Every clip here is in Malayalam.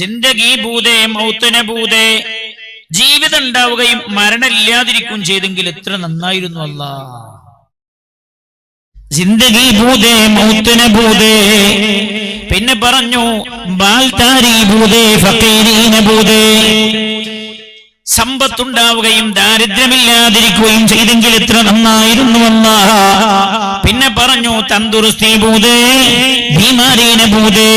ജിന്ദഗി ഭൂതേ മൗത്തന ഭൂതേ, ജീവിതം ഉണ്ടാവുകയും മരണമില്ലാതിരിക്കുകയും ചെയ്തെങ്കിൽ എത്ര നന്നായിരുന്നു അല്ലാ. ജിന്ദഗി ഭൂതേ മൗത്തന ഭൂതേ. പിന്നെ പറഞ്ഞു ബാൽതാരി ഭൂതേ ഫഖീരീന ഭൂതേ, സമ്പത്തുണ്ടാവുകയും ദാരിദ്ര്യമില്ലാതിരിക്കുകയും ചെയ്തെങ്കിൽ എത്ര നന്നായിരുന്നു അല്ലാ. പിന്നെ പറഞ്ഞു തന്ദുറുസ്തി ഭൂതേ ബീമാരീന ഭൂതേ,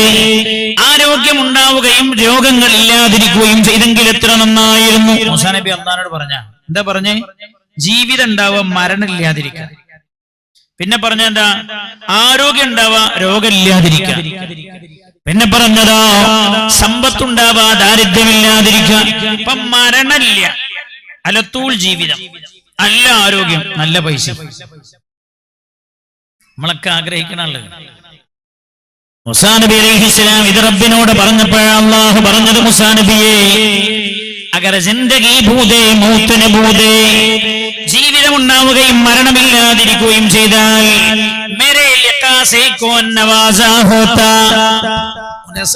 ആരോഗ്യമുണ്ടാവുകയും രോഗങ്ങൾ ഇല്ലാതിരിക്കുകയും ചെയ്തെങ്കിൽ എത്ര നന്നായിരുന്നു. മൂസാ നബി അല്ലാഹുവിനോട് പറഞ്ഞ എന്താ പറഞ്ഞേ? ജീവിതം ഉണ്ടാവുക മരണമില്ലാതിരിക്കുക. പിന്നെ പറഞ്ഞ എന്താ? ആരോഗ്യം ഉണ്ടാവുക രോഗമില്ലാതിരിക്കുക. പിന്നെ പറഞ്ഞതാ സമ്പത്തുണ്ടാവാ ദാരിദ്ര്യമില്ലാതിരിക്കുക. ഇപ്പം മരണമില്ല, അലത്തൂൾ ജീവിതം, നല്ല ആരോഗ്യം, നല്ല പൈസ, നമ്മളൊക്കെ ആഗ്രഹിക്കണല്ലോ. മൂസാ നബി അലൈഹിസ്സലാം ഇത് റബ്ബിനോട് പറഞ്ഞപ്പോഴാണ് അല്ലാഹു പറഞ്ഞത്, മൂസാ നബിയെ അഗർ ജിന്ദഗി ഭൂതേ മൗത്തന ഭൂതേ, ജീവിതം ഉണ്ടാവുകയും മരണമില്ലാതിരിക്കുകയും ചെയ്താൽ മേരെ ലിഖാസേ കോൻ നവാസാ ഹോതാ.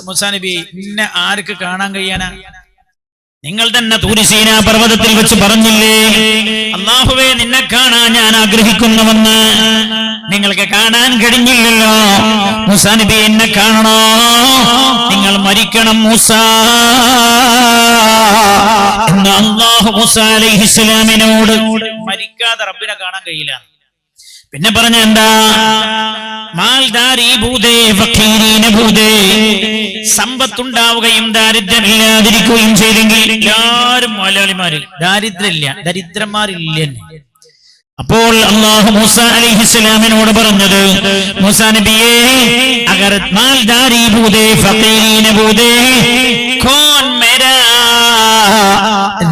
മൂസാ നബി നിന്നെ ആർക്ക് കാണാൻ കഴിയാനാ? നിങ്ങൾ തന്നെ തൂരി സീനാ പർവ്വതത്തിൽ വെച്ച് പറഞ്ഞില്ലേ, അല്ലാഹുവേ നിന്നെ കാണാൻ ഞാൻ ആഗ്രഹിക്കുന്നുവെന്ന്. നിങ്ങൾക്ക് കാണാൻ കഴിഞ്ഞില്ലല്ലോ. മൂസാ നബി എന്നെ കാണണോ? നിങ്ങൾ മരിക്കണം മൂസാ എന്ന് അല്ലാഹു മൂസാ അലൈഹിസ്സലാമിനോട്. മരിക്കാതെ റബ്ബിനെ കാണാൻ കഴിയില്ല. പിന്നെ പറഞ്ഞ എന്താ? മാൽദാരി ഭൂതേ ഫഖീരീന ഭൂതേ, സമ്പത്തുണ്ടാവുകയും ദാരിദ്ര്യമില്ലാതിരിക്കുകയും ചെയ്തെങ്കിൽ. എല്ലാവരും മലയാളിമാര് ദാരിദ്ര്യമില്ല, ദരിദ്രന്മാരില്ല. അപ്പോൾ അല്ലാഹു മൂസാ അലൈഹിസ്സലാമിനോട് പറഞ്ഞത്, മൂസാ നബിയേ അഗർ മാൽദാരി ഭൂതേ ഫഖീരീന ഭൂതേ കോൻ മേരാ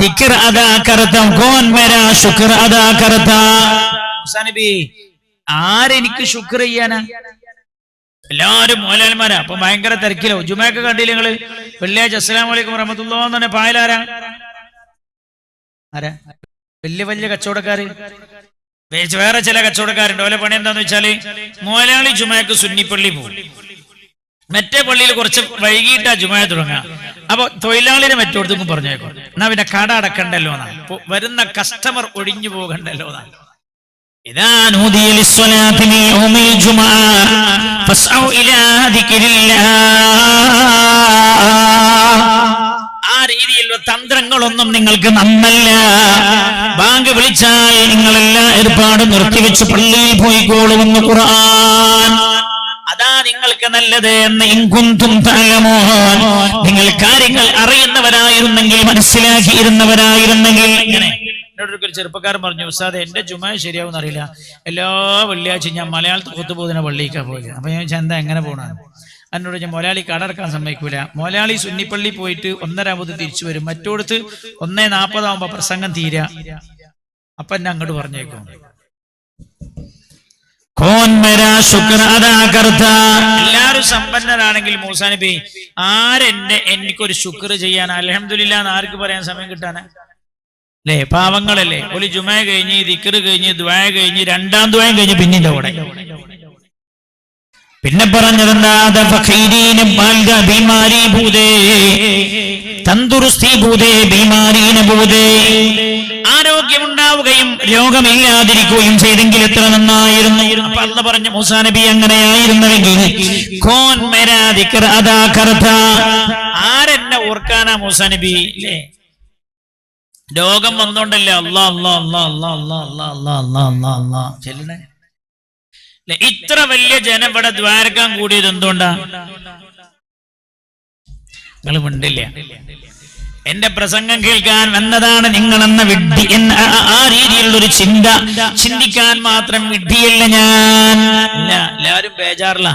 ദിക്ർ അദാ കർതാ, കോൻ മേരാ ശുക്ർ അദാ കർതാ. മൂസാ നബി ആരെനിക്ക് ശുക്ർ ചെയ്യാനാ? എല്ലാവരും മോലാൽമാരാ. അപ്പൊ ഭയങ്കര തിരക്കിലോ. ജുമയൊക്കെ കണ്ടില്ല നിങ്ങള്? വെള്ളിയാഴ്ച അസ്സലാമു അലൈക്കും വറഹ്മത്തുള്ളാഹി എന്ന് പറഞ്ഞ പായലാരാ? ആരാ? വലിയ വലിയ കച്ചവടക്കാര്. വേറെ ചില കച്ചവടക്കാരുണ്ട്. ഓലെ പണി എന്താന്ന് വെച്ചാല് മോലാളി ജുമയ്ക്ക് സുന്നിപ്പള്ളി പോകും, മറ്റേ പള്ളിയിൽ കുറച്ച് വൈകിട്ടാ ജുമയ തുടങ്ങുക. അപ്പൊ തൊഴിലാളിനെ മറ്റോടത്തേക്കും പറഞ്ഞേക്കും, എന്നാ പിന്നെ കട അടക്കണ്ടല്ലോ എന്നാ, വരുന്ന കസ്റ്റമർ ഒഴിഞ്ഞു പോകണ്ടല്ലോ എന്നാ. إذا نودي للصلاة من يوم الجمعة فاسعوا إلى ذكر الله. ആ രീതിയിലുള്ള തന്ത്രങ്ങളൊന്നും നിങ്ങൾക്ക് നന്നല്ല. ബാങ്ക് വിളിച്ചാൽ നിങ്ങളെല്ലാ ഏർപ്പാടും നിർത്തിവെച്ച് പള്ളിയിൽ പോയിക്കോളുമെന്ന് ഖുർആൻ. അതാ നിങ്ങൾക്ക് നല്ലത് എന്ന് ഇൻകുന്തും തഅലമൂൻ, നിങ്ങൾ കാര്യങ്ങൾ അറിയുന്നവരായിരുന്നെങ്കിൽ, മനസ്സിലാക്കിയിരുന്നവരായിരുന്നെങ്കിൽ. ഇങ്ങനെ എന്നോടൊരു ചെറുപ്പക്കാരൻ പറഞ്ഞു, ഉസ്താദേ എന്റെ ജുമാ ശരിയാവുമെന്ന് അറിയില്ല, എല്ലാ വെള്ളിയാഴ്ച ഞാൻ മലയാളത്തിൽ ഖുത്ബ പള്ളിക്കാ പോയില്ല. അപ്പൊ ഞാൻ ചന്ത എങ്ങനെ പോണ? എന്നോട് ഞാൻ മലയാളി കടറക്കാൻ സമ്മതിക്കൂല. മലയാളി സുന്നിപ്പള്ളി പോയിട്ട് 1:30 തിരിച്ചു വരും, മറ്റോടത്ത് 1:40 പ്രസംഗം തീരാ. അപ്പൊ എന്നെ അങ്ങോട്ട് പറഞ്ഞേക്കും. എല്ലാരും സമ്പന്നരാണെങ്കിൽ മൂസാ നബി എനിക്കൊരു ശുക്ർ ചെയ്യാൻ അൽഹംദുലില്ലാ എന്ന് ആർക്ക് പറയാൻ സമയം കിട്ടാനാ? അല്ലേ? പാവങ്ങളല്ലേ. ഒരു ജുമ കഴിഞ്ഞ്, ദിക്ർ കഴിഞ്ഞ്, ദുആ കഴിഞ്ഞ്, 2ാം ദുആ കഴിഞ്ഞ് പിന്നിന്റെ കൂടെ. പിന്നെ പറഞ്ഞതെന്താ? ആരോഗ്യമുണ്ടാവുകയും രോഗമില്ലാതിരിക്കുകയും ചെയ്തെങ്കിൽ എത്ര നന്നായിരുന്നു. അപ്പൊ അല്ലാഹു പറഞ്ഞു, മൂസാ നബി അങ്ങനെയായിരുന്നുവെങ്കിൽ ആരെന്നെ ഓർക്കാനാ മൂസാ നബി? അല്ലേ? രോഗം വന്നോണ്ടല്ലേ അല്ലാ അല്ലാ അല്ലാ അല്ലാ അല്ലാ അല്ലാ അല്ലാ അല്ലാ അല്ലാ അല്ലാ ചെല്ലണേ. ഇത്ര വലിയ ജനം ഇവിടെ ദ്വാരക്കാൻ കൂടിയത് എന്തുകൊണ്ടാ? നിങ്ങൾ മിണ്ടില്ല. എന്റെ പ്രസംഗം കേൾക്കാൻ വന്നതാണ് നിങ്ങളെന്ന വിഡ്ഢി, ആ രീതിയിലുള്ളൊരു ചിന്തിക്കാൻ മാത്രം വിഡ്ഢിയല്ല ഞാൻ. എല്ലാവരും ബേജാറില്ല.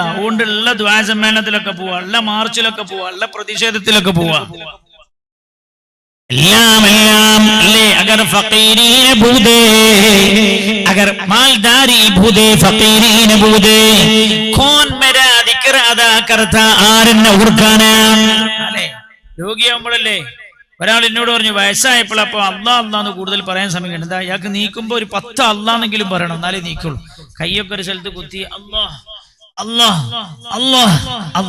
അതുകൊണ്ടുള്ള ദ്വാ സമ്മേളനത്തിലൊക്കെ പോവാ, ഉള്ള മാർച്ചിലൊക്കെ പോവാ, ഉള്ള പ്രതിഷേധത്തിലൊക്കെ പോവാ. എല്ലാം അല്ലേ? അഗർ ഫഖീരീന ഭൂതേ, അഗർ മാൽദാരി ഭൂതേ ഫഖീരീന ഭൂതേ കോൻ മേരാ ദിക്ർ അദാ കർതാ, ആരെന്നെ ഓർക്കാനാ? അല്ലേ? രോഗിയാകുമ്പോഴല്ലേ? ഒരാൾ എന്നോട് പറഞ്ഞു, വയസ്സായപ്പോൾ അപ്പൊ അല്ലാ അല്ലാന്ന് കൂടുതൽ പറയാൻ സമയം എന്താ? അയാൾക്ക് നീക്കുമ്പോ ഒരു 10 അല്ലാന്നെങ്കിലും പറയണം, എന്നാലേ നീക്കുള്ളൂ. കൈയൊക്കെ ഒരു സ്ഥലത്ത് കുത്തി അല്ലാ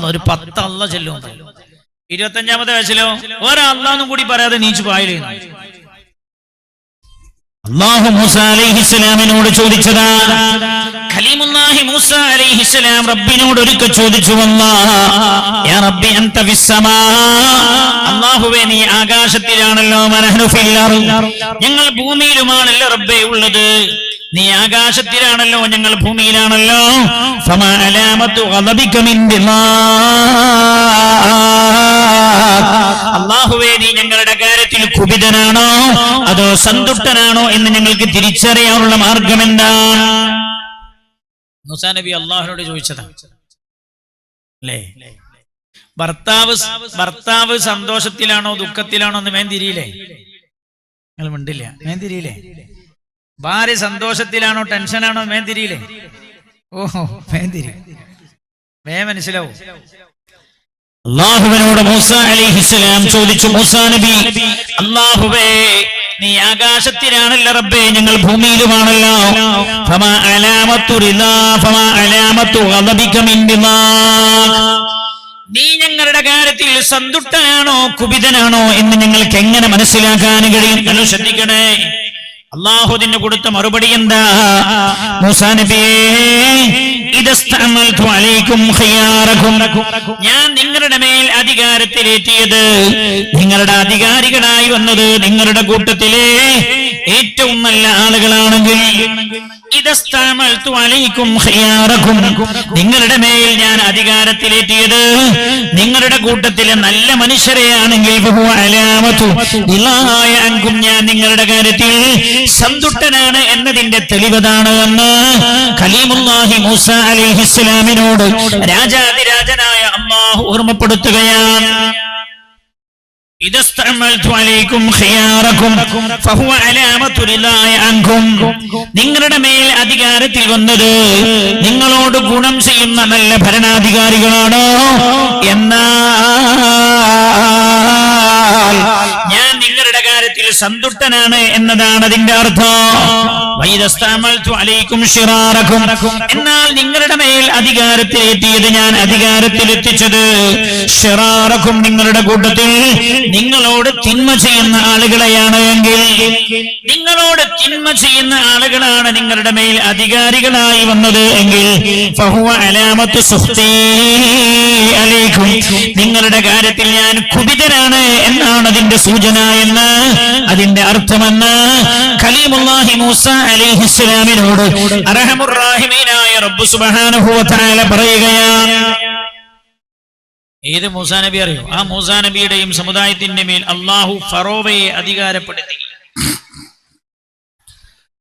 ഒരു 10 അല്ലാ ചെല്ലും. 25-ാമത്തെ വയസ്സിലോ ഒരല്ലാന്നും കൂടി പറയാതെ നീച്ചു പായലേ. അല്ലാഹു മൂസ അലൈഹിസ്സലാമിനോട് ചോദിച്ചതാ. ഖലീമുല്ലാഹി മൂസ അലൈഹിസ്സലാം റബ്ബിനോട് ഒരിക്കൽ ചോദിച്ചു, യാ റബ്ബി അൻത ഫിസ്സമാ, അല്ലാഹുവേ നീ ആകാശത്തിലാണല്ലോ, വനഹ്നു ഫിൽ അർദ്, ഞങ്ങൾ ഭൂമിയിലുമാണല്ലോ റബ്ബേ ഉള്ളത്. നീ ആകാശത്തിലാണല്ലോ, ഞങ്ങൾ ഭൂമിയിലാണല്ലോ. ഫമാ അലാമത്തു ഗളബിക മിൻ അല്ലാഹുവേ നീ ഞങ്ങളുടെ കാര്യത്തിൽ കുപിതനാണോ അതോ സന്തുഷ്ടനാണോ എന്ന് ഞങ്ങൾക്ക് തിരിച്ചറിയാനുള്ള മാർഗം എന്താണ്? മൂസാ നബി അല്ലാഹുവിനോട് ചോദിച്ചതാണ് അല്ലേ. ഭർത്താവ് സന്തോഷത്തിലാണോ ദുഃഖത്തിലാണോ എന്ന് വേൻ തിരിയില്ലേ? നിങ്ങൾ മിണ്ടില്ല, വേൻ തിരിയില്ലേ? ഭാര്യ സന്തോഷത്തിലാണോ ടെൻഷനാണോ വേൻ തിരിയില്ലേ? ഓഹോ, വേൻ തിരി, വേ മനസ്സിലാവും. അല്ലാഹുവിനോട് മൂസ അലൈഹിസ്സലാം ചോദിച്ചു, മൂസാ നബി, അല്ലാഹുവേ നീ ആകാശത്തിലാണല്ലോ റബ്ബേ, ഞങ്ങൾ ഭൂമിയിലുമാണല്ലോ. ഫമാ അലാമത്തു റിദാ ഫമാ അലാമത്തു ഗളബിക മിൻ റിദാക്, നീ ഞങ്ങളുടെ കാര്യത്തിൽ സന്തുഷ്ടനാണോ കുപിതനാണോ എന്ന് ഞങ്ങൾക്ക് എങ്ങനെ മനസ്സിലാക്കാൻ കഴിയും? നിങ്ങൾ ശ്രദ്ധിക്കണേ. അല്ലാഹു അതിന് കൊടുത്ത മറുപടി എന്താ? മൂസാ നബിയേ, ഇദസ്തഅമൽതു അലൈക്കും ഖിയാറകും, ഞാൻ നിങ്ങളുടെ മേൽ അധികാരത്തിലേറ്റിയത്, നിങ്ങളുടെ അധികാരികളായി വന്നത് നിങ്ങളുടെ കൂട്ടത്തിലെ ഏറ്റവും നല്ല ആളുകളാണെങ്കിൽ, ഇദസ്തഅമൽതു അലൈക്കും ഖിയാറകും, നിങ്ങളുടെ മേൽ ഞാൻ അധികാരത്തിലേറ്റിയത് നിങ്ങളുടെ കൂട്ടത്തിലെ നല്ല മനുഷ്യരെയാണെങ്കിൽ, ഫഹുവ അലാമതു ഇലായ അൻകും, ഞാൻ നിങ്ങളുടെ കാര്യത്തിൽ സന്തുഷ്ടനാണ് എന്നതിന്റെ തെളിവതാണ് എന്ന് ഖലീമുല്ലാഹി മൂസ അലൈഹിസ്സലാമിനോട് രാജാതിരാജനായ അല്ലാഹു ഓർമ്മപ്പെടുത്തുകയാണ്. ഇദസ്തഅമൽതു അലൈക്കും ഖിയാറകും ഫഹുവ അലാമതു റിദായ അൻകും, നിങ്ങളുടെ മേൽ അധികാരത്തിൽ വന്നത് നിങ്ങളോട് ഗുണം ചെയ്യുന്ന നല്ല ഭരണാധികാരികളാണോ എന്നാൽ ഞാൻ നിങ്ങളുടെ കാര്യത്തിൽ സന്തുഷ്ടനാണ് എന്നതാണ് അതിന്റെ അർത്ഥം. വൈദസ്തഅമൽതു അലൈക്കും ശിറാറകും, എന്നാൽ നിങ്ങളുടെ മേൽ അധികാരത്തിലെത്തിയത് ഞാൻ അധികാരത്തിലെത്തിച്ചത് ശിറാറകും, നിങ്ങളുടെ കൂട്ടത്തിൽ നിങ്ങളോട് തിന്മ ചെയ്യുന്ന ആളുകളെയാണ് എങ്കിൽ, നിങ്ങളോട് തിന്മ ചെയ്യുന്ന ആളുകളാണ് നിങ്ങളുടെ മേൽ അധികാരികളായി വന്നത് എങ്കിൽ, ഫഹുവ അലാമത്തു സുഖ്തി അലൈക്കും, നിങ്ങളുടെ കാര്യത്തിൽ ഞാൻ കുപിതനാണ് എന്നാണ് അതിന്റെ സൂചന എന്ന്, അതിന്റെ അർത്ഥമെന്ന് ഖലീമുല്ലാഹി മൂസ അലൈഹിസ്സലാമിനോട് അർഹമുർ റഹീമീനായ റബ്ബ് സുബ്ഹാനഹു വ തആല പറയുകയാണ്. ഏത് മൂസാ നബി അറിയോ? ആ മൂസാ നബിയുടെയും സമുദായത്തിന്റെ മേൽ അല്ലാഹു ഫറോവയെ അധികാരപ്പെടുത്തി.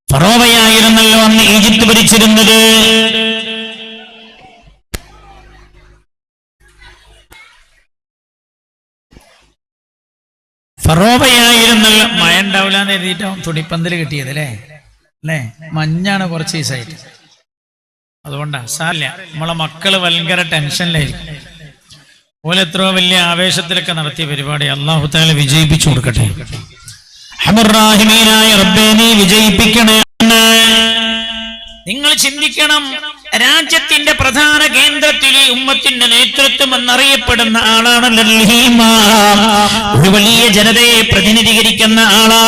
ഫറോവയായിരുന്നല്ലോ അന്ന് ഈജിപ്ത് ഭരിച്ചിരുന്നത്. ഫറോവയായിരുന്നല്ലോ. മഴ ഉണ്ടാവില്ല എന്ന് എഴുതിയിട്ടാവും തുണിപ്പന്തൽ കിട്ടിയത് അല്ലേ? മഞ്ഞാണ് കുറച്ച് ദിവസമായിട്ട്, അതുകൊണ്ടാ. സാരില്ല, നമ്മളെ മക്കള് ഭയങ്കര ടെൻഷനിലായിരിക്കും. പോലെ എത്രയോ വലിയ ആവേശത്തിലൊക്കെ നടത്തിയ പരിപാടി അല്ലാഹു തആല വിജയിപ്പിച്ചു കൊടുക്കട്ടെ. റഹീമീനായ റബ്ബേ നീ വിജയിപ്പിക്കണേ. നിങ്ങൾ ചിന്തിക്കണം, രാജ്യത്തിന്റെ പ്രധാന കേന്ദ്രത്തിൽ ഉമ്മത്തിന്റെ നേതൃത്വം എന്നറിയപ്പെടുന്ന ആളാണ് ഒരു വലിയ ജനതയെ പ്രതിനിധീകരിക്കുന്ന ആളാ.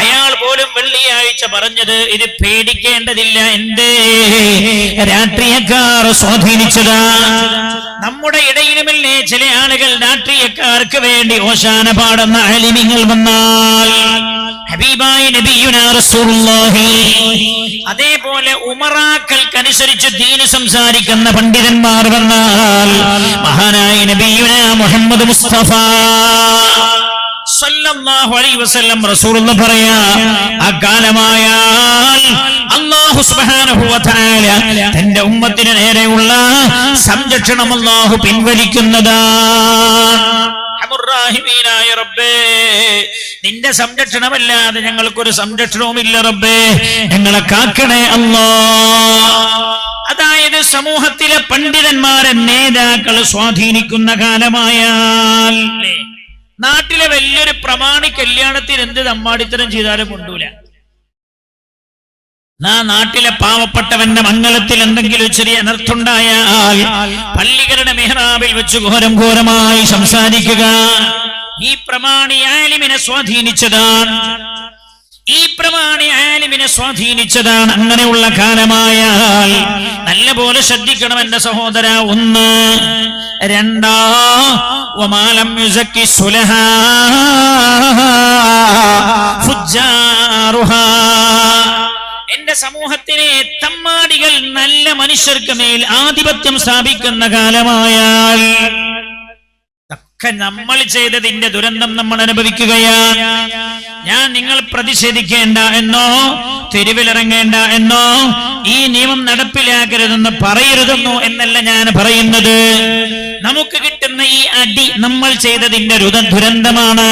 അയാൾ പോലും വെള്ളിയാഴ്ച പറഞ്ഞത് ഇത് പേടിക്കേണ്ടതില്ല, എന്റെ രാഷ്ട്രീയക്കാർ സ്വാധീനിച്ചതാ. നമ്മുടെ ഇടയിലുമല്ലേ ചില ആളുകൾ രാഷ്ട്രീയക്കാർക്ക് വേണ്ടി ഓശാന പാടുന്ന ആലിമീങ്ങൾ വന്നാൽ, ഹബീബായ നബിയുനാ റസൂലുള്ളാഹി, അതേപോലെ ഉമറാക്കൾക്കനുസരിച്ച് ദീന് സംസാരിക്കുന്ന പണ്ഡിതന്മാർ വന്നാൽ, മഹാനായ നബിയുനാ മുഹമ്മദ് മുസ്തഫ സല്ലല്ലാഹു അലൈഹി വസല്ലം റസൂലുള്ളാഹി പറയാ, അകാലമായാൽ അല്ലാഹു സുബ്ഹാനഹു വ തആല തന്റെ ഉമ്മത്തിന് നേരെയുള്ള സംരക്ഷണം അല്ലാഹു പിൻവലിക്കുന്നതാണ്. റഹീമീനായ റബ്ബേ, നിന്റെ സംരക്ഷണമല്ലാതെ ഞങ്ങൾക്കൊരു സംരക്ഷണവുമില്ല റബ്ബേ, ഞങ്ങളെ കാക്കണേ അല്ലാഹ്. അതായത് സമൂഹത്തിലെ പണ്ഡിതന്മാരെ നേതാക്കൾ സ്വാധീനിക്കുന്ന കാലമായാൽ, നാട്ടിലെ വലിയൊരു പ്രമാണി കല്യാണത്തിന് എന്ത് തമ്മാടിത്തരം ചെയ്താലും കൊണ്ടൂല. നാട്ടിലെ പാവപ്പെട്ടവന്റെ മംഗലത്തിൽ എന്തെങ്കിലും ചെറിയ അനർത്ഥമുണ്ടായാൽ പള്ളികളുടെ മെഹ്റാബിൽ വെച്ച് ഘോരമായി സംസാരിക്കുക. ഈ പ്രമാണി ആലിമിനെ സ്വാധീനിച്ചതാണ്. അങ്ങനെയുള്ള കാലമായാൽ നല്ലപോലെ ശ്രദ്ധിക്കണം എന്റെ സഹോദര. 1 2 വമാലം യുസക്കി സുലഹാ ഫുജ്ജാറുഹാ. എന്റെ സമൂഹത്തിലെ തമ്മാടികൾ നല്ല മനുഷ്യർക്ക് മേൽ ആധിപത്യം സ്ഥാപിക്കുന്ന കാലമായാൽ ഒക്കെ നമ്മൾ ചെയ്തതിന്റെ ദുരന്തം നമ്മൾ അനുഭവിക്കുകയാണ്. ഞാൻ നിങ്ങൾ പ്രതിഷേധിക്കേണ്ട എന്നോ തെരുവിലിറങ്ങേണ്ട എന്നോ ഈ നിയമം നടപ്പിലാക്കരുതെന്ന് പറയരുതെന്നോ എന്നല്ല ഞാൻ പറയുന്നത്. നമുക്ക് കിട്ടുന്ന ഈ അടി നമ്മൾ ചെയ്തതിന്റെ ദുരന്തമാണ്.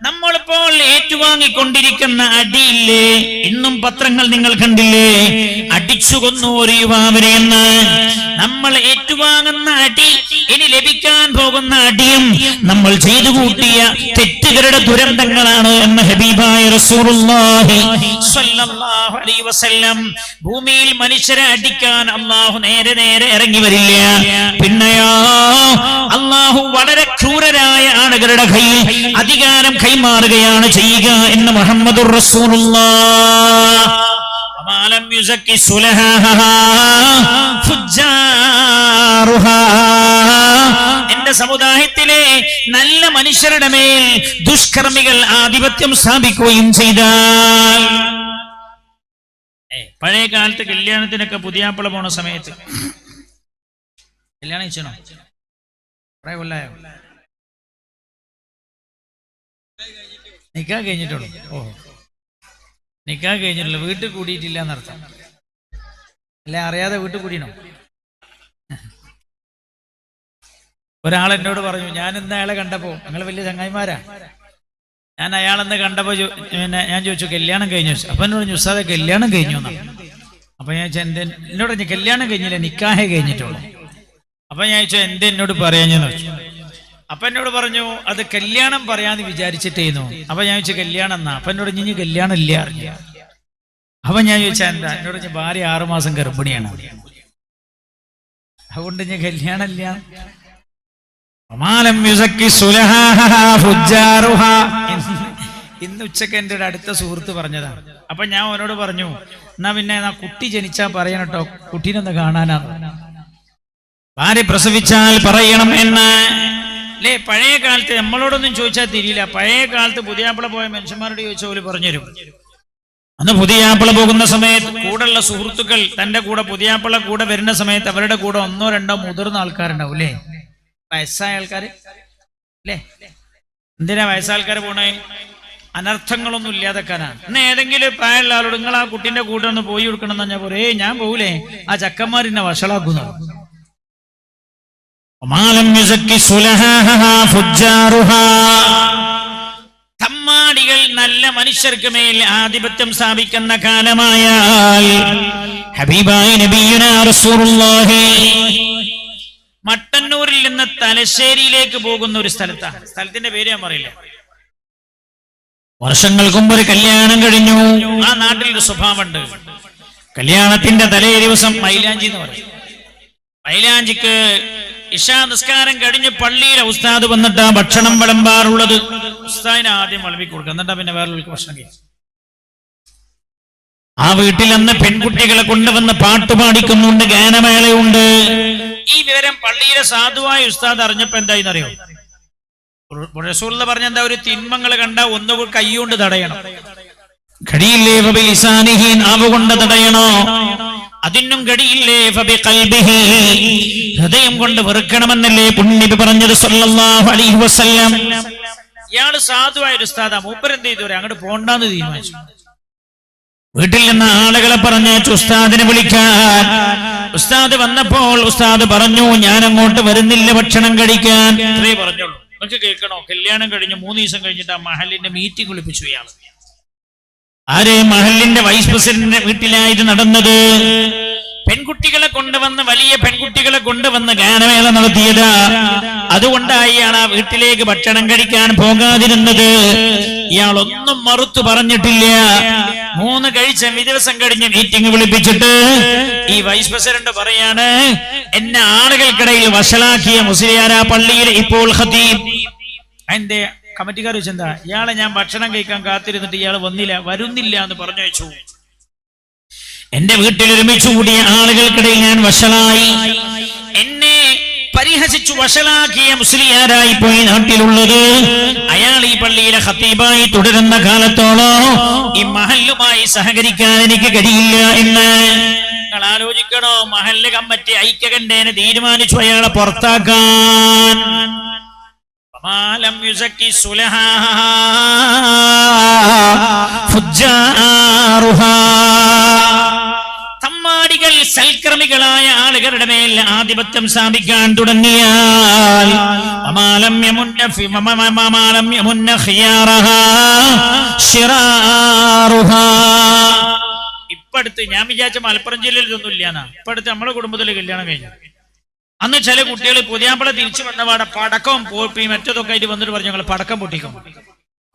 നമ്മളിപ്പോൾ ഏറ്റുവാങ്ങിക്കൊണ്ടിരിക്കുന്ന അടിയില്ലേ, ഇന്നും പത്രങ്ങൾ നിങ്ങൾ കണ്ടില്ലേ, അടിച്ചു കൊന്നു ഒരു യുവാവിനെ എന്ന്. നമ്മൾ ഏറ്റുവാങ്ങുന്ന അടി, ഇനി ലഭിക്കാൻ പോകുന്ന അടിയും നമ്മൾ ചെയ്തു കൂട്ടിയ തെറ്റുകളുടെ ദുരന്തങ്ങളാണ് എന്ന് ഹബീബായ റസൂലുള്ളാഹി സ്വല്ലല്ലാഹു അലൈഹി വസല്ലം. ഭൂമിയിൽ മനുഷ്യരെ അടിക്കാൻ അല്ലാഹു നേരെ ഇറങ്ങി വരില്ല. പിന്നെയോ അല്ലാഹു വളരെ ക്രൂരരായ ആളുകളുടെ കയ്യിൽ അധികാരം കൈമാറുകയാണ് ചെയ്യുക എന്ന് മുഹമ്മദുർ റസൂലുള്ളാഹ്. മാലം യുസക്കി സുലഹാഹാ ഫുജ്ജാറുഹാ. എന്റെ സമുദായത്തിലെ നല്ല മനുഷ്യരുടെ മേൽ ദുഷ്കർമ്മികൾ ആധിപത്യം സ്ഥാപിക്കുകയും ചെയ്താൽ, പഴയ കാലത്ത് കല്യാണത്തിനൊക്കെ പുതിയാപ്പിള പോണ സമയത്ത് കല്യാണം കഴിച്ചണോ? കുറെ കൊല്ലായോ? നിക്കാഹ് കഴിഞ്ഞിട്ടുള്ളൂ. നിക്കാഹ് കഴിഞ്ഞിട്ടുള്ളൂ, വീട്ടിൽ കൂടിയിട്ടില്ല എന്നർത്ഥം അല്ലെ? അറിയാതെ വീട്ടിൽ കൂടിയണോ? ഒരാൾ എന്നോട് പറഞ്ഞു, ഞാൻ ഇന്ന് അയാളെ കണ്ടപ്പോ, ഞങ്ങൾ വലിയ ചങ്ങായിമാരാ, ഞാൻ അയാളെന്ന് കണ്ടപ്പോ പിന്നെ ഞാൻ ചോദിച്ചു കല്യാണം കഴിഞ്ഞു. അപ്പൊ എന്നോട് പറഞ്ഞു ഉസ്താദെ കല്യാണം കഴിഞ്ഞു എന്നാ. അപ്പൊ ഞാൻ എന്നോട് പറഞ്ഞു കല്യാണം കഴിഞ്ഞില്ല, നിക്കാഹേ കഴിഞ്ഞിട്ടുള്ളൂ. അപ്പൊ ഞാൻ ചോദിച്ചു എന്റെ എന്നോട് പറയാഞ്ഞെന്ന് വെച്ചു. അപ്പൊ എന്നോട് പറഞ്ഞു അത് കല്യാണം പറയാന്ന് വിചാരിച്ചിട്ടേന്നു. അപ്പൊ ഞാൻ ചോദിച്ചു കല്യാണം എന്നാ. അപ്പൊ എന്നോട് ഇനി കല്യാണം ഇല്ല അറിഞ്ഞ. അപ്പൊ ഞാൻ ചോദിച്ചാ എന്താ? എന്നോട് ഞാൻ ഭാര്യ 6 മാസം ഗർഭിണിയാണ്, അതുകൊണ്ട് ഞാൻ കല്യാണം ഇല്ല. ഇന്ന് ഉച്ചക്ക് എൻ്റെ ഒരു അടുത്ത സുഹൃത്ത് പറഞ്ഞതാണ്. അപ്പൊ ഞാൻ അവനോട് പറഞ്ഞു എന്നാ പിന്നെ കുട്ടി ജനിച്ചാ പറയണം കേട്ടോ, കുട്ടീനൊന്ന് കാണാനാണ്. ഭാര്യ പ്രസവിച്ചാൽ പറയണം എന്ന് അല്ലേ? പഴയ കാലത്ത് നമ്മളോടൊന്നും ചോദിച്ചാൽ തിരിയില്ല. പഴയ കാലത്ത് പുതിയാപ്പിള പോയ മനുഷ്യന്മാരോട് ചോദിച്ച പോലെ പറഞ്ഞുതരും. അന്ന് പുതിയാപ്പിള പോകുന്ന സമയത്ത് കൂടെയുള്ള സുഹൃത്തുക്കൾ തന്റെ കൂടെ പുതിയാപ്പിള കൂടെ വരുന്ന സമയത്ത് അവരുടെ കൂടെ 1 2 മുതിർന്ന ആൾക്കാരുണ്ടാവും അല്ലേ? വയസ്സായ ആൾക്കാര് അല്ലേ? എന്തിനാ വയസ്സായ ആൾക്കാർ പോണേ? അനർത്ഥങ്ങളൊന്നും ഇല്ലാതെക്കാനാണ്. ഇന്ന് ഏതെങ്കിലും പ്രായമുള്ള ആളോട് നിങ്ങൾ ആ കുട്ടീന്റെ കൂടെ ഒന്ന് പോയി കൊടുക്കണം എന്ന് പറഞ്ഞാൽ പോരെ, ഞാൻ പോകൂലേ, ആ ചക്കന്മാരിന്നെ വഷളാക്കുന്നു. തമ്മാടികൾ നല്ല മനുഷ്യർക്ക് മേൽ ആധിപത്യം സ്ഥാപിക്കുന്ന കാലമായാൽ ഹബീബായ നബിയുനാ റസൂലുള്ളാഹി മട്ടന്നൂരിൽ നിന്ന് തലശ്ശേരിയിലേക്ക് പോകുന്ന ഒരു സ്ഥലത്താണ്. സ്ഥലത്തിന്റെ പേര് ഞാൻ പറയില്ല. വർഷങ്ങൾക്ക് മുമ്പ് ഒരു കല്യാണം കഴിഞ്ഞു. ആ നാട്ടിൽ ഒരു സ്വഭാവമുണ്ട്. കല്യാണത്തിന്റെ തലേ ദിവസം മൈലാഞ്ചി എന്ന് പറയും. മൈലാഞ്ചിക്ക് ഇശാ നിസ്കാരം കഴിഞ്ഞ് പള്ളിയിലെ ഉസ്താദ് വന്നിട്ടാ ഭക്ഷണം വിളമ്പാറുള്ളത്. ഉസ്താദിന് ആദ്യം വിളമ്പി കൊടുക്കുക, എന്നിട്ടാ പിന്നെ വേറെ ഭക്ഷണം കഴിക്കും. ആ വീട്ടിൽ അന്ന് പെൺകുട്ടികളെ കൊണ്ടുവന്ന് പാട്ടുപാടിക്കുന്നുണ്ട്, ഗാനമേളയുണ്ട്. ഈ വിവരം പള്ളിയിലെ സാധുവായ ഉസ്താദ് അറിഞ്ഞപ്പോ എന്തായിന്നറിയോ? റസൂലുള്ളാഹി പറഞ്ഞ എന്താ? ഒരു തിന്മങ്ങള് കണ്ട ഒന്ന് കൈകൊണ്ട് തടയണം, ഘടിയില്ലേ ഫബിലിസാനിഹി, നാവ് കൊണ്ട് തടയണോ? അതിനും ഘടിയില്ലേ ഫബിഖൽബിഹി, ഹൃദയം കൊണ്ട് വെറുക്കണമെന്നല്ലേ പുണ്യനബി പറഞ്ഞത് സല്ലല്ലാഹു അലൈഹി വസല്ലം. ഇയാള് സാധുവായ ഒരു ഉസ്താദാ. മൂപ്പരെന്ത് ചെയ്തു? അങ്ങോട്ട് പോണ്ടാന്ന് തീരുമാനിച്ചു. വീട്ടിൽ നിന്ന് ആളുകളെ പറഞ്ഞയച്ചു ഉസ്താദിനെ വിളിക്കാൻ. ഉസ്താദ് വന്നപ്പോൾ ഉസ്താദ് പറഞ്ഞു ഞാൻ അങ്ങോട്ട് വരുന്നില്ല ഭക്ഷണം കഴിക്കാൻ. ഇത്രേ പറഞ്ഞോളൂ. നിങ്ങൾക്ക് കേൾക്കണോ? കല്യാണം കഴിഞ്ഞ് 3 ദിവസം കഴിഞ്ഞിട്ട് ആ മഹലിന്റെ മീറ്റിംഗ് വിളിപ്പിച്ചു ഇയാൾ. ആരെ? മഹലിന്റെ വൈസ് പ്രസിഡന്റിന്റെ വീട്ടിലായിട്ട് നടന്നത്. പെൺകുട്ടികളെ കൊണ്ടുവന്ന്, വലിയ പെൺകുട്ടികളെ കൊണ്ടുവന്ന് ഗാനമേള നടത്തിയതാ. അതുകൊണ്ടാണ് ഇയാൾ ആ വീട്ടിലേക്ക് ഭക്ഷണം കഴിക്കാൻ പോകാതിരുന്നത്. ഇയാളൊന്നും മറുത്തു പറഞ്ഞിട്ടില്ല. 3 കഴിച്ച ദിവസം കഴിഞ്ഞ് മീറ്റിംഗ് വിളിപ്പിച്ചിട്ട് ഈ വൈസ് പ്രസിഡന്റ് പറയാണ്, എന്നെ ആളുകൾക്കിടയിൽ വഷളാക്കിയ മുസ്ലിയാരാ പള്ളിയിൽ ഇപ്പോൾ ഖതീബ്. എന്റെ കമ്മിറ്റിക്കാർ വെച്ചെന്താ, ഇയാളെ ഞാൻ ഭക്ഷണം കഴിക്കാൻ കാത്തിരുന്നിട്ട് ഇയാൾ വരുന്നില്ല എന്ന് പറഞ്ഞു വെച്ചു. എന്റെ വീട്ടിൽ ഒരുമിച്ച് കൂടിയ ആളുകൾക്കിടയിൽ ഞാൻ വഷളായി, എന്നെ പരിഹസിച്ചു വഷളാക്കിയ മുസ്ലിയാരായി പോയി നാട്ടിലുള്ളത്. അയാൾ ഈ പള്ളിയിലെ ഖതീബായി തുടരുന്ന കാലത്തോളം ഈ മഹല്ലുമായി സഹകരിക്കാൻ എനിക്ക് കഴിയില്ല എന്ന് നിങ്ങൾ ആലോചിക്കണോ? മഹല്ല് കമ്മിറ്റി ഐക്യകണ്ഠേന തീരുമാനിച്ചു അയാളെ പുറത്താക്കാൻ. തമ്മാടികൾ സൽക്രമികളായ ആളുകളുടെ മേൽ ആധിപത്യം സ്ഥാപിക്കാൻ തുടങ്ങിയാൽ ഇപ്പടുത്ത് ഞാൻ വിചാരിച്ച മലപ്പുറം ജില്ലയിൽ ഇതൊന്നുമില്ലാന്നാ. ഇപ്പടുത്ത് നമ്മുടെ കുടുംബത്തില് കല്യാണം കഴിഞ്ഞു. അന്ന് ചില കുട്ടികൾ പുതിയാമ്പള തിരിച്ചു വന്നപാടെ പടക്കം പോപ്പി മറ്റതൊക്കെ ആയിട്ട് വന്നിട്ട് പറഞ്ഞു, ഞങ്ങൾ പടക്കം പൊട്ടിക്കും.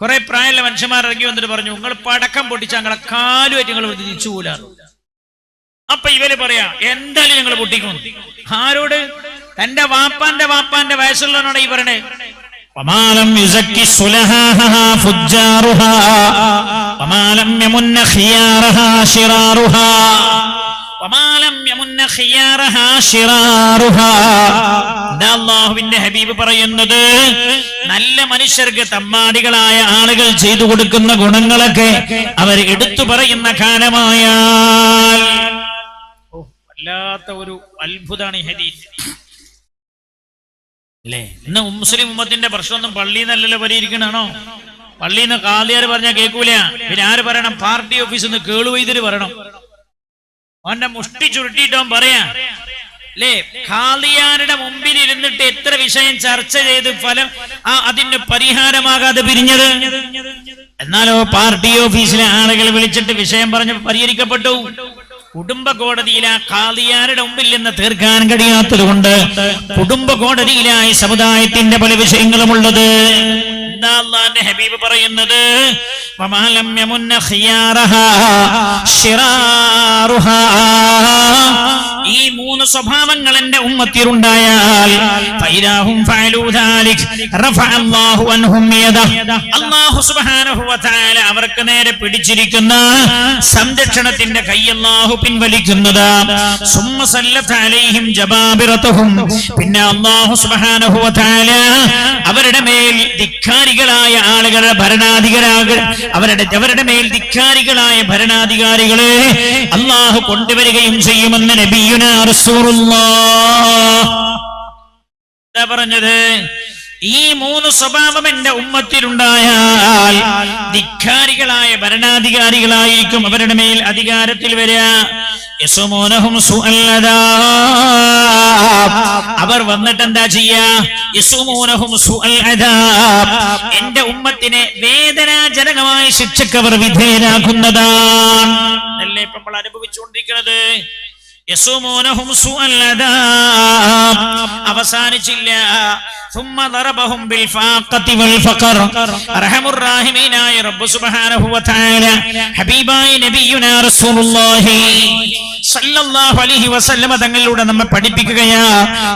കുറെ പ്രായമുള്ള മനുഷ്യന്മാർ ഇറങ്ങി വന്നിട്ട് പറഞ്ഞു, നിങ്ങൾ പടക്കം പൊട്ടിച്ച ഞങ്ങളെ കാലുമായിട്ട് നിങ്ങൾ തിരിച്ചു പോലാണ്. അപ്പൊ ഇവര് പറയാ, എന്തായാലും ഞങ്ങൾ പൊട്ടിക്കും. ആരോട്? തന്റെ വാപ്പാന്റെ വയസ്സുള്ളവനാണ് ഈ പറയണേ. അല്ലാഹുവിന്റെ ഹബീബ് പറയുന്നത്, നല്ല മനുഷ്യർക്ക് തമ്മാടികളായ ആളുകൾ ചെയ്തു കൊടുക്കുന്ന ഗുണങ്ങളൊക്കെ അവർ എടുത്തു പറയുന്ന കാലമായാൽ. വല്ലാത്ത ഒരു അത്ഭുതമാണ് ഈ ഹദീസ് അല്ലേ. ഇന്ന് മുസ്ലിം ഉമ്മത്തിന്റെ പ്രശ്നമൊന്നും പള്ളിയിൽ നിന്നല്ലല്ലോ പരിഹരിക്കണോ? പള്ളിയിൽ നിന്ന് കാളിയാർ പറഞ്ഞാൽ കേൾക്കൂല. പിന്നെ ആര് പറയണം? പാർട്ടി ഓഫീസിൽ നിന്ന് കേളുവൈദ്യര് പറയണം. അവന്റെ മുഷ്ടി ചുരുട്ടിയിട്ടോ പറയാ അല്ലേ? ഖാദിയാരുടെ മുമ്പിൽ ഇരുന്നിട്ട് എത്ര വിഷയം ചർച്ച ചെയ്ത് ഫലം അതിന് പരിഹാരമാകാതെ പിരിഞ്ഞത്. എന്നാലോ പാർട്ടി ഓഫീസിലെ ആളുകൾ വിളിച്ചിട്ട് വിഷയം പറഞ്ഞ് പരിഹരിക്കപ്പെട്ടു. കുടുംബ കോടതിയിലെ ഖാദിയാരുടെ മുമ്പിൽ നിന്ന് തീർക്കാൻ കഴിയാത്തത് കൊണ്ട് കുടുംബ കോടതിയിലായി സമുദായത്തിന്റെ പല വിഷയങ്ങളുമുള്ളത്. അല്ലാഹുവിന്റെ ഹബീബ് പറയുന്നത്, ഈ 3 സ്വഭാവങ്ങൾ എന്റെ ഉമ്മത്തിലുണ്ടായാൽ അല്ലാഹു സുബ്ഹാനഹു വ തആല അവർക്ക് നേരെ പിടിച്ചിരിക്കുന്ന സംരക്ഷണത്തിന്റെ കൈ അല്ലാഹു പിൻവലിക്കുന്നതാ. സുമ്മ സല്ലത അലൈഹിം ജബാബിറതുഹും, പിന്നെ അല്ലാഹു സുബ്ഹാനഹു വ തആല അവരുടെ മേൽ ധിക്കാരികളായ ആളുകളുടെ അവരുടെ മേൽ ധിക്കാരികളായ ഭരണാധികാരികളെ അല്ലാഹു കൊണ്ടുവരികയും ചെയ്യുമെന്ന് നബിയുനാ റസൂലുള്ളാഹ് പറഞ്ഞത്. ഈ 3 സ്വഭാവം എന്റെ ഉമ്മത്തിലുണ്ടായാൽ ധിക്കാരികളായ ഭരണാധികാരികളായിരിക്കും അവരുടെ മേൽ അധികാരത്തിൽ വരിക. യസുമൂനഹും സുഅൽ അദാബ്, അവർ വന്നിട്ട് എന്താ ചെയ്യാ? യസുമൂനഹും സുഅൽ അദാബ്, എന്റെ ഉമ്മത്തിനെ വേദനാജനകമായ ശിക്ഷക്ക് അവർ വിധേയരാക്കുന്നതാണ്. അല്ലേ ഇപ്പൊ നമ്മൾ അനുഭവിച്ചുകൊണ്ടിരിക്കുന്നത്? യസുമൂനഹും സുഅൽ അദാബ് അവസാനിച്ചില്ല. ثم ضربهم بالفاقة والفقر. അർഹമുർ റഹീമീനായ റബ്ബ് സുബ്ഹാനഹു വ തആല ഹബീബായ നബിയുനാ റസൂലുള്ളാഹി സല്ലല്ലാഹു അലൈഹി വസല്ലമ തങ്ങളിലൂടെ നമ്മെ പഠിപ്പിക്കുകയാ.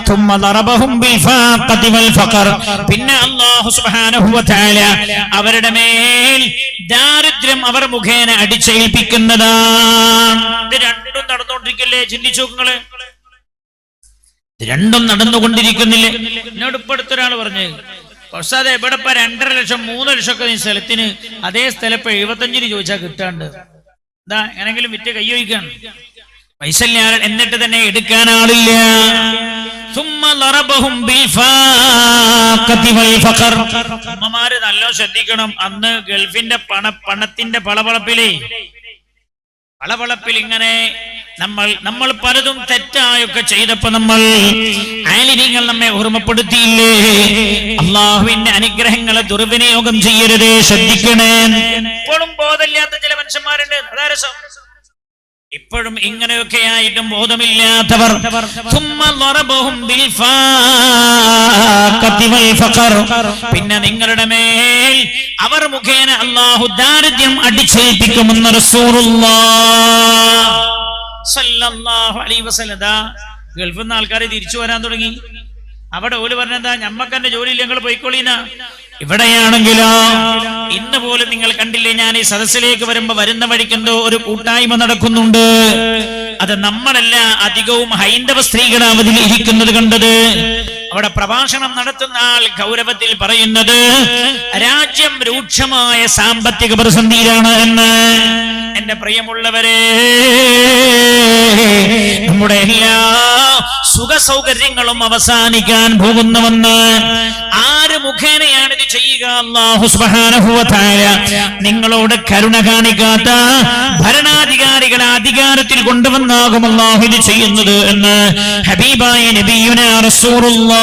ثم ضربهم بالفاقة والفقر, പിന്നെ അല്ലാഹു സുബ്ഹാനഹു വ തആല അവരുടെ മേൽ ദാരിദ്ര്യം അവർ മുഖേന അടിച്ചേൽപ്പിക്കുന്നതാണ്. ഇത് രണ്ടും നടന്നുകൊണ്ടിരിക്കല്ലേ? ചിന്തിച്ചു നോക്കുങ്ങള്. രണ്ടും നടന്നുകൊണ്ടിരിക്കുന്നില്ലേ? എന്നോട് ഇപ്പൊ അടുത്തൊരാൾ പറഞ്ഞു, പ്രസാദ് ഇവിടെ ഇപ്പൊ 2.5 ലക്ഷം 3 ലക്ഷം ഒക്കെ സ്ഥലത്തിന് അതേ സ്ഥലം ഇപ്പൊ 75 ചോദിച്ചാൽ കിട്ടാണ്ട്. എന്താ എങ്ങനെങ്കിലും വിറ്റ് കൈയൊഴിക്കാണ് പൈസ ഇല്ല, എന്നിട്ട് തന്നെ എടുക്കാൻ ആളില്ല. അമ്മമാര് നല്ല ശ്രദ്ധിക്കണം. അന്ന് ഗൾഫിന്റെ പണത്തിന്റെ പളപളപ്പിൽ ഇങ്ങനെ നമ്മൾ പലതും തെറ്റായൊക്കെ ചെയ്തപ്പോ നമ്മൾ ആലിമീങ്ങൾ നമ്മെ ഓർമ്മപ്പെടുത്തിയില്ലേ? അള്ളാഹുവിന്റെ അനുഗ്രഹങ്ങളെ ദുർവിനിയോഗം ചെയ്യരുത്, ശ്രദ്ധിക്കണേ. ഇപ്പോഴും ബോധമില്ലാത്ത ചില മനുഷ്യന്മാരുണ്ട്. അതാ രസം. ഇപ്പോഴും ഇങ്ങനെയൊക്കെ ആയിട്ടും ബോധമില്ലാത്തവർ. ശാഖത്തി വൽ ഫഖർ. പിന്നെ നിങ്ങളുടെ മേൽ അവർ മുഖേന അല്ലാഹു ദാരിദ്ര്യം അടിച്ചേൽപ്പിക്കുമെന്ന് റസൂലുള്ളാഹ് സല്ലല്ലാഹു അലൈഹി വസല്ലം. ഗൾഫിൽ നിന്ന് ആൾക്കാരെ തിരിച്ചു വരാൻ തുടങ്ങി. അവിടെ ഓല് പറഞ്ഞെന്താ, ഞമ്മക്കെന്നെ ജോലിയില്ല, ഞങ്ങൾ പോയിക്കോളീന. ഇവിടെയാണെങ്കിലോ ഇന്ന് പോലും നിങ്ങൾ കണ്ടില്ലേ, ഞാൻ ഈ സദസ്സിലേക്ക് വരുന്ന വഴിക്കെന്തോ ഒരു കൂട്ടായ്മ നടക്കുന്നുണ്ട്. അത് നമ്മളല്ല, അധികവും ഹൈന്ദവ സ്ത്രീകളാണ് അതിൽ ഇരിക്കുന്നത് കണ്ടത്. അവിടെ പ്രഭാഷണം നടത്തുന്ന ആൾ ഗൗരവത്തിൽ പറയുന്നത് രാജ്യം രൂക്ഷമായ സാമ്പത്തിക പ്രതിസന്ധിയിലാണ് എന്ന്. എന്റെ പ്രിയമുള്ളവരെ, നമ്മുടെ എല്ലാ സുഖ സൗകര്യങ്ങളും അവസാനിക്കാൻ പോകുന്നുവെന്ന് ആര് മുഖേനയാണ് ഇത് ചെയ്യുക? അല്ലാഹു സുബ്ഹാനഹു വ തആല നിങ്ങളോട് കരുണ കാണിക്കാത്ത ഭരണാധികാരികളെ അധികാരത്തിൽ കൊണ്ടുവന്നാകും അല്ലാഹു ഇത് ചെയ്യുന്നത് എന്ന് ഹബീബായ നബിയുനാ റസൂലുള്ളാഹ്